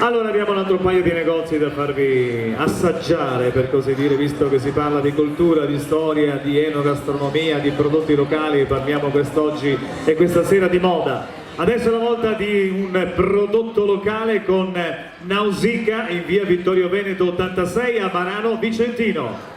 Allora abbiamo un altro paio di negozi da farvi assaggiare, per così dire, visto che si parla di cultura, di storia, di enogastronomia, di prodotti locali, parliamo quest'oggi e questa sera di moda. Adesso è la volta di un prodotto locale con Nausicaa in via Vittorio Veneto 86 a Marano Vicentino.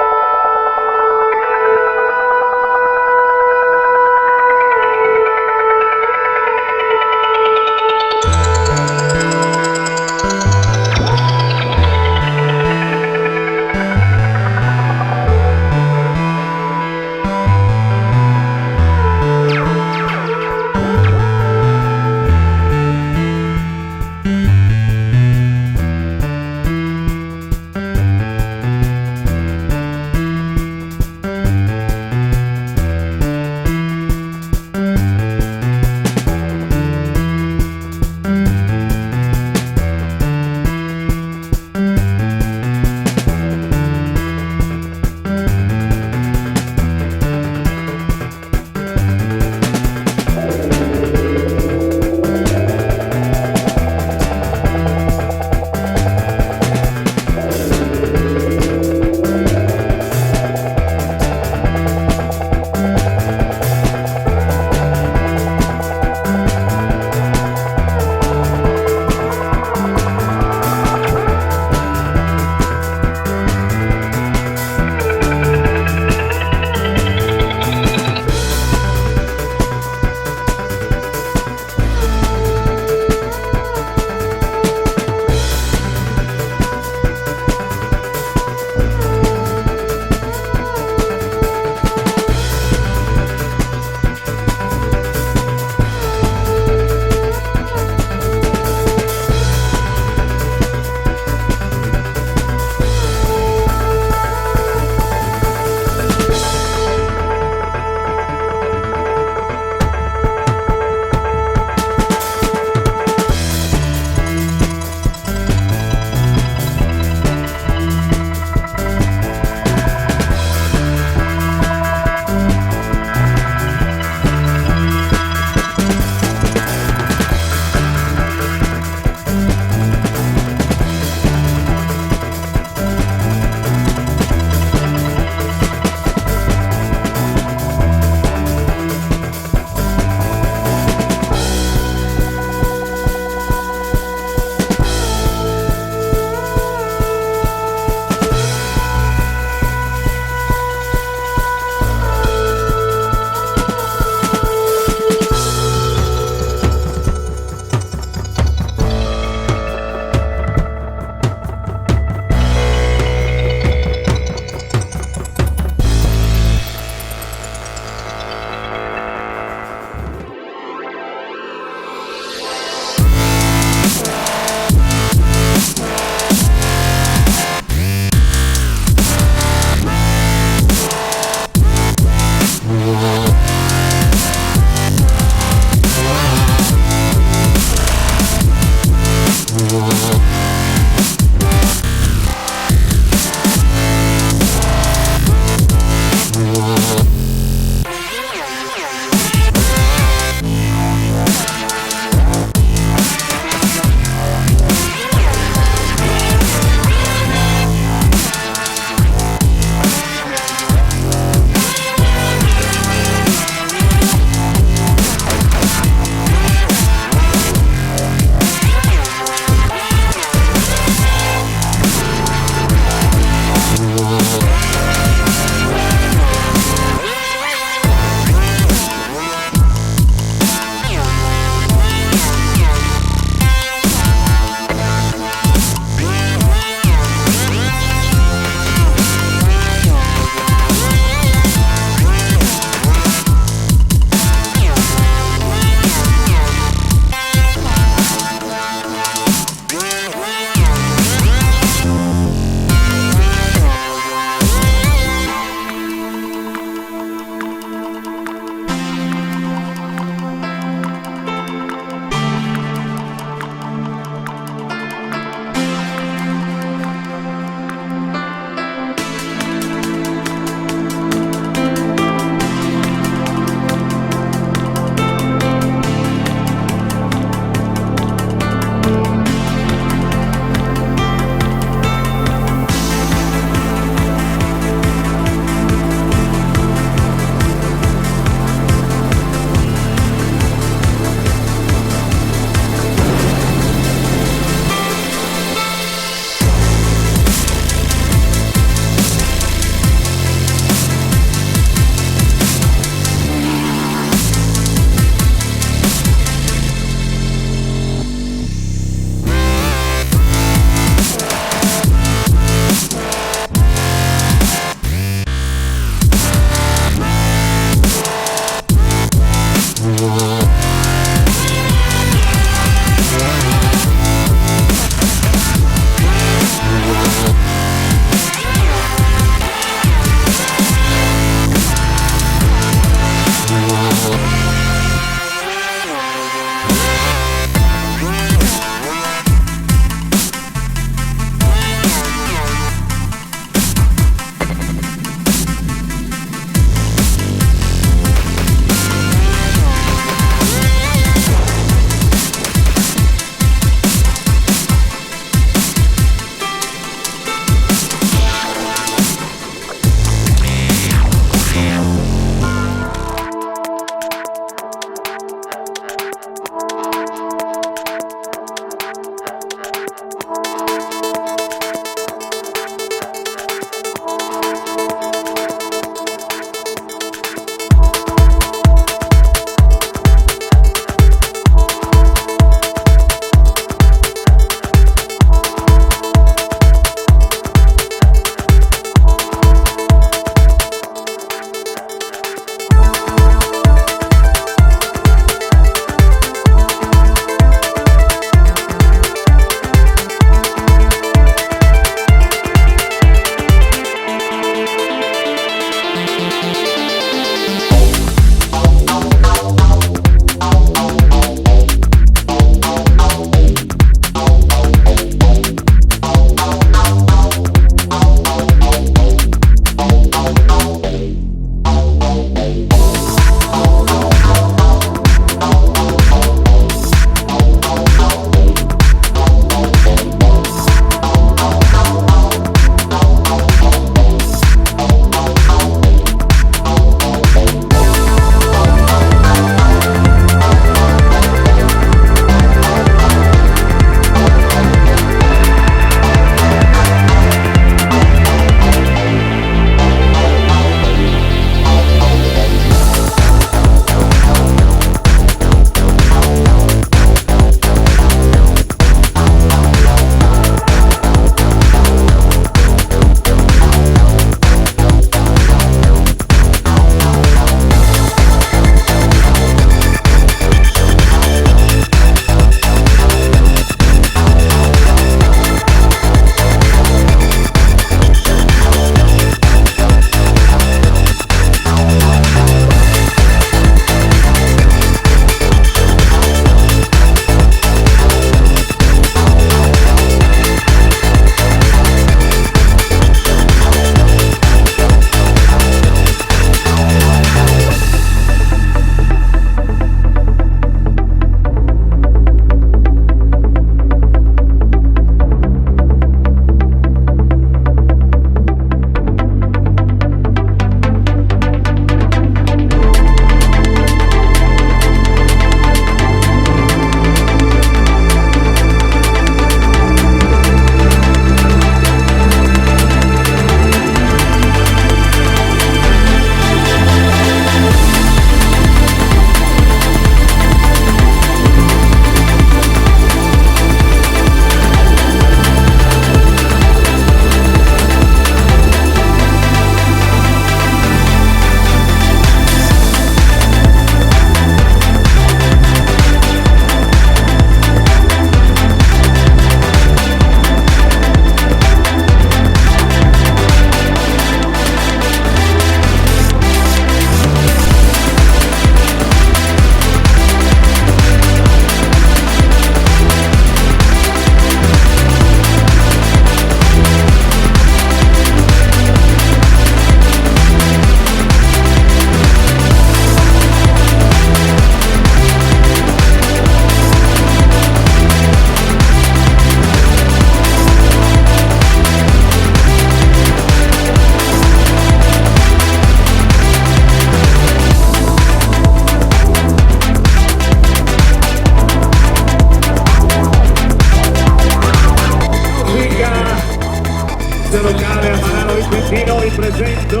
arte locale a Marano Vicentino, vi presento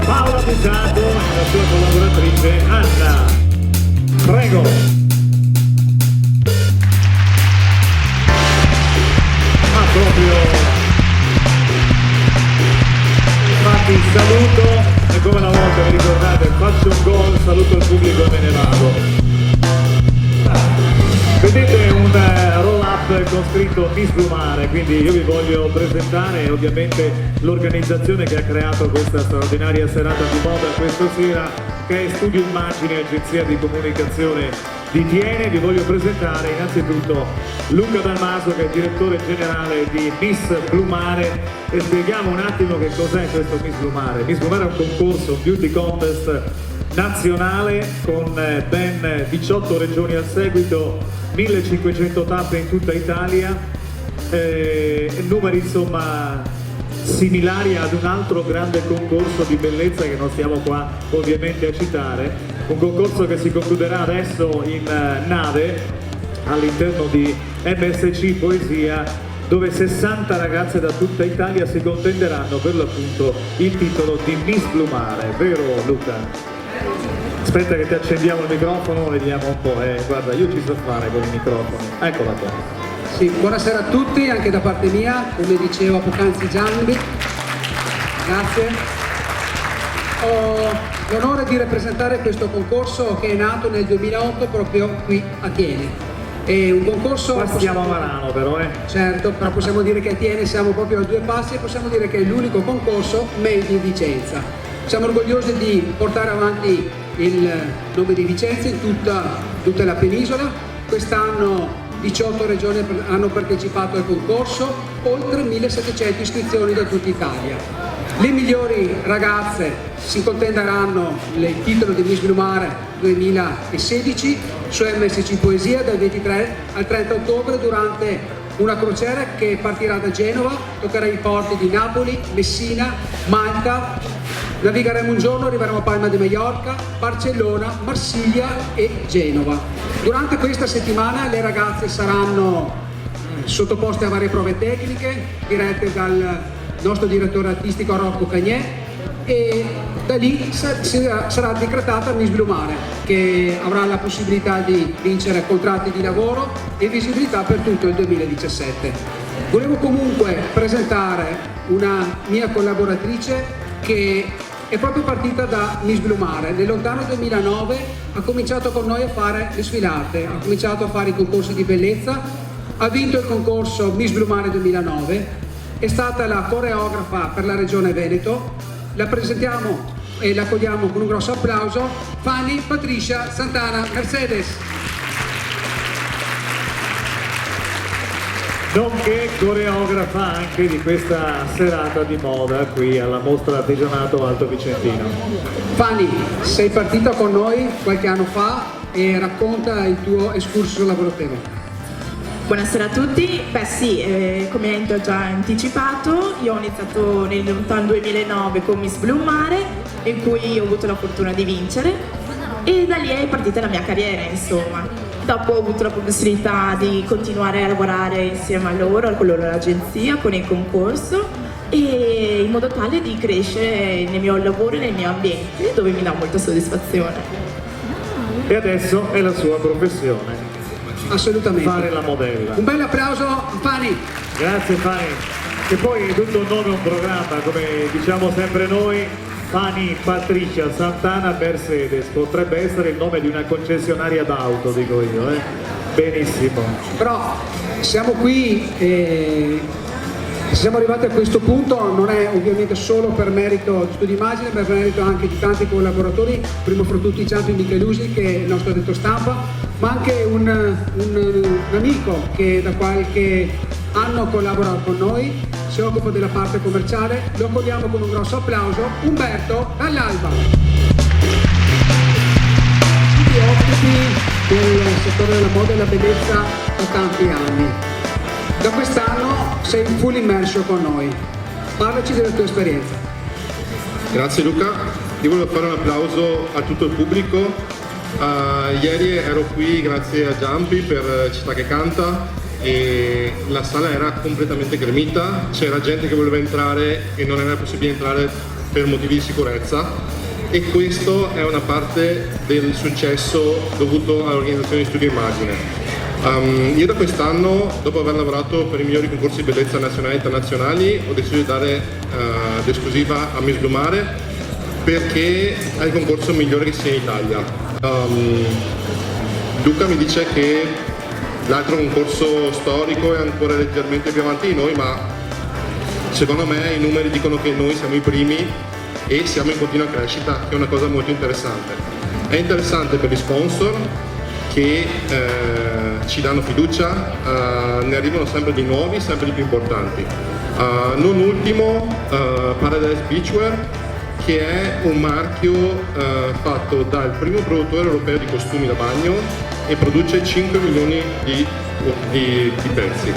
Paola Busato e la sua collaboratrice Anna. Prego. Proprio infatti saluto e come una volta vi ricordate faccio un gol, saluto il pubblico e me ne vado. Vedete un roll up con scritto Miss Blumare, quindi io vi voglio presentare ovviamente l'organizzazione che ha creato questa straordinaria serata di moda questa sera, che è Studioimmagine Agenzia di Comunicazione di Tiene. Vi voglio presentare innanzitutto Luca Dalmaso, che è direttore generale di Miss Blumare, e spieghiamo un attimo che cos'è questo Miss Blumare. Miss Blumare è un concorso, un beauty contest nazionale con ben 18 regioni al seguito, 1500 tappe in tutta Italia, numeri insomma similari ad un altro grande concorso di bellezza che non stiamo qua ovviamente a citare, un concorso che si concluderà adesso in nave all'interno di MSC Poesia, dove 60 ragazze da tutta Italia si contenderanno per l'appunto il titolo di Miss Blumare, vero Luca? Aspetta che ti accendiamo il microfono, vediamo un po', guarda io ci so fare con i microfoni, eccola qua. Sì, buonasera a tutti, anche da parte mia, come diceva poc'anzi Gianni, grazie. Ho l'onore di rappresentare questo concorso che è nato nel 2008 proprio qui a Tiene. È un concorso... Qua stiamo a Marano però, Certo, però possiamo dire che a Tiene siamo proprio a due passi e possiamo dire che è l'unico concorso made in Vicenza. Siamo orgogliosi di portare avanti il nome di Vicenza in tutta la penisola. Quest'anno 18 regioni hanno partecipato al concorso, oltre 1700 iscrizioni da tutta Italia. Le migliori ragazze si contenderanno il titolo di Miss Blumare 2016 su MSC Poesia dal 23 al 30 ottobre durante una crociera che partirà da Genova, toccherà i porti di Napoli, Messina, Malta. Navigheremo un giorno, arriveremo a Palma di Mallorca, Barcellona, Marsiglia e Genova. Durante questa settimana le ragazze saranno sottoposte a varie prove tecniche dirette dal nostro direttore artistico Rocco Cagnè, e da lì sarà decretata Miss Blumare, che avrà la possibilità di vincere contratti di lavoro e visibilità per tutto il 2017. Volevo comunque presentare una mia collaboratrice che è proprio partita da Miss Blumare. Nel lontano 2009 ha cominciato con noi a fare le sfilate, ha cominciato a fare i concorsi di bellezza, ha vinto il concorso Miss Blumare 2009, è stata la coreografa per la regione Veneto. La presentiamo e la accogliamo con un grosso applauso, Fanny Patricia Santana Mercedes. Nonché coreografa anche di questa serata di moda qui alla Mostra Artigianato Alto Vicentino. Fanny, sei partita con noi qualche anno fa e racconta il tuo excursus lavorativo. Buonasera a tutti, beh sì, come hai già anticipato, io ho iniziato nel lontano 2009 con Miss Blumare, in cui ho avuto la fortuna di vincere, e da lì è partita la mia carriera, insomma. Dopo ho avuto la possibilità di continuare a lavorare insieme a loro, con loro l'agenzia, con il concorso, e in modo tale di crescere nel mio lavoro e nel mio ambiente, dove mi dà molta soddisfazione. E adesso è la sua professione. Assolutamente. Fare la modella. Un bel applauso a Fanny. Grazie Fanny. Che poi è tutto un nome, un programma, come diciamo sempre noi, Fanny Patricia Santana Mercedes, potrebbe essere il nome di una concessionaria d'auto, dico io, Benissimo. Però siamo qui e siamo arrivati a questo punto, non è ovviamente solo per merito di Studioimmagine, ma per merito anche di tanti collaboratori, primo fra tutti Gianni Michelusi, che è il nostro detto stampa, ma anche un amico che da qualche anno collabora con noi, si occupa della parte commerciale. Lo accogliamo con un grosso applauso, Umberto dall'Alba. Tutti ospiti del settore della moda e della bellezza da tanti anni. Da quest'anno sei in full immerso con noi. Parlaci della tua esperienza. Grazie Luca, io volevo fare un applauso a tutto il pubblico. Ieri ero qui grazie a Giampi per Città che Canta e la sala era completamente gremita, c'era gente che voleva entrare e non era possibile entrare per motivi di sicurezza, e questo è una parte del successo dovuto all'organizzazione di Studioimmagine. Io da quest'anno, dopo aver lavorato per i migliori concorsi di bellezza nazionali e internazionali, ho deciso di dare l'esclusiva a Miss Blumare perché è il concorso migliore che sia in Italia. Luca mi dice che l'altro concorso storico è ancora leggermente più avanti di noi, ma secondo me i numeri dicono che noi siamo i primi e siamo in continua crescita, che è una cosa molto interessante. È interessante per gli sponsor che ci danno fiducia, ne arrivano sempre di nuovi, sempre di più importanti. Non ultimo Paradise Beachwear, che è un marchio fatto dal primo produttore europeo di costumi da bagno e produce 5 milioni di pezzi.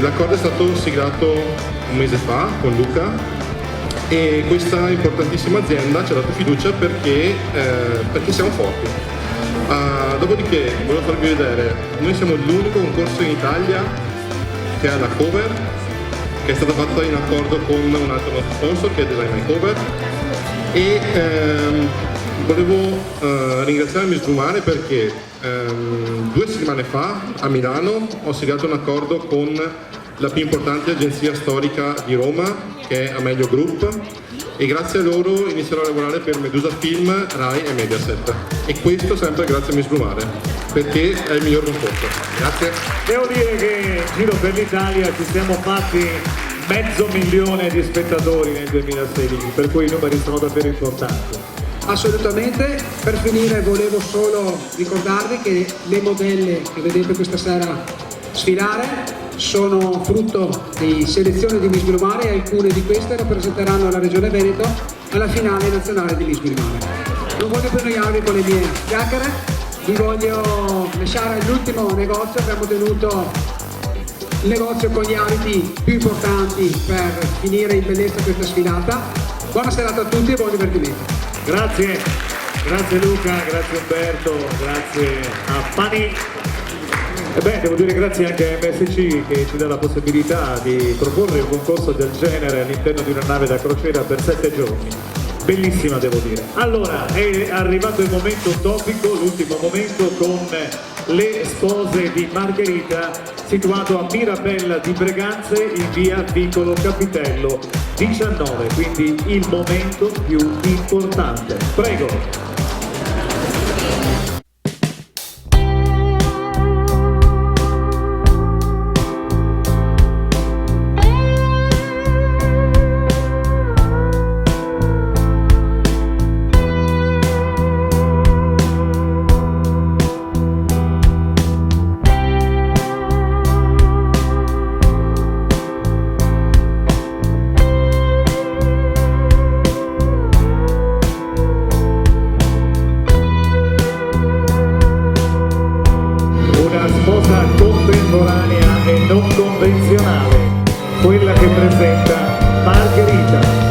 L'accordo è stato siglato un mese fa con Luca e questa importantissima azienda ci ha dato fiducia perché siamo forti. Dopodiché volevo farvi vedere, noi siamo l'unico concorso in Italia che ha la cover, che è stata fatta in accordo con un altro nostro sponsor che è Design My Cover, e volevo ringraziare Miss Blumare perché 2 settimane fa a Milano ho siglato un accordo con la più importante agenzia storica di Roma, che è Amelio Group, e grazie a loro inizierò a lavorare per Medusa Film, Rai e Mediaset, e questo sempre grazie a Miss Blumare perché è il miglior concorso. Grazie. Devo dire che in giro per l'Italia ci siamo fatti 500.000 di spettatori nel 2016, per cui i numeri sono davvero importanti. Assolutamente. Per finire volevo solo ricordarvi che le modelle che vedete questa sera sfilare sono frutto di selezione di Miss Blumare, e alcune di queste rappresenteranno la regione Veneto alla finale nazionale di Miss Blumare. Non voglio più annoiarvi con le mie chiacchiere, vi voglio lasciare all'ultimo negozio. Abbiamo tenuto il negozio con gli abiti più importanti per finire in bellezza questa sfilata. Buona serata a tutti e buon divertimento. Grazie, grazie Luca, grazie Umberto, grazie a Pani. E beh, devo dire grazie anche a MSC che ci dà la possibilità di proporre un concorso del genere all'interno di una nave da crociera per 7 giorni. Bellissima, devo dire. Allora, è arrivato il momento topico, l'ultimo momento, con le spose di Margherita, situato a Mirabella di Breganze in via Piccolo Capitello 19, quindi il momento più importante. Prego. Contemporanea e non convenzionale, quella che presenta Margherita.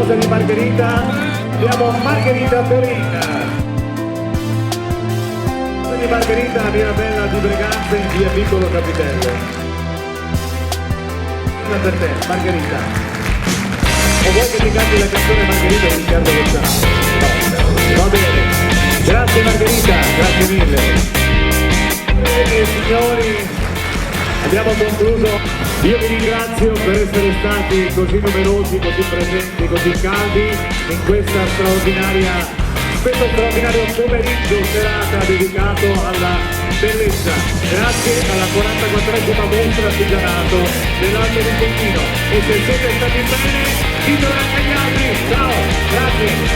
sposa di Margherita, abbiamo Margherita Torina. Di Margherita, via Bella di Breganza in via Piccolo Capitello. Una per te, Margherita. O vuoi che ti canti la canzone Margherita di Riccardo Gonzalo? No, va bene. Grazie Margherita, grazie mille. E signori, abbiamo concluso. Io vi ringrazio per essere stati così numerosi, così presenti, così caldi in questo straordinario pomeriggio serata dedicato alla bellezza. Grazie alla 44esima Mostra Artigianato dell'Alto Vicentino. E se siete stati bene, ditelo anche agli altri. Ciao, grazie.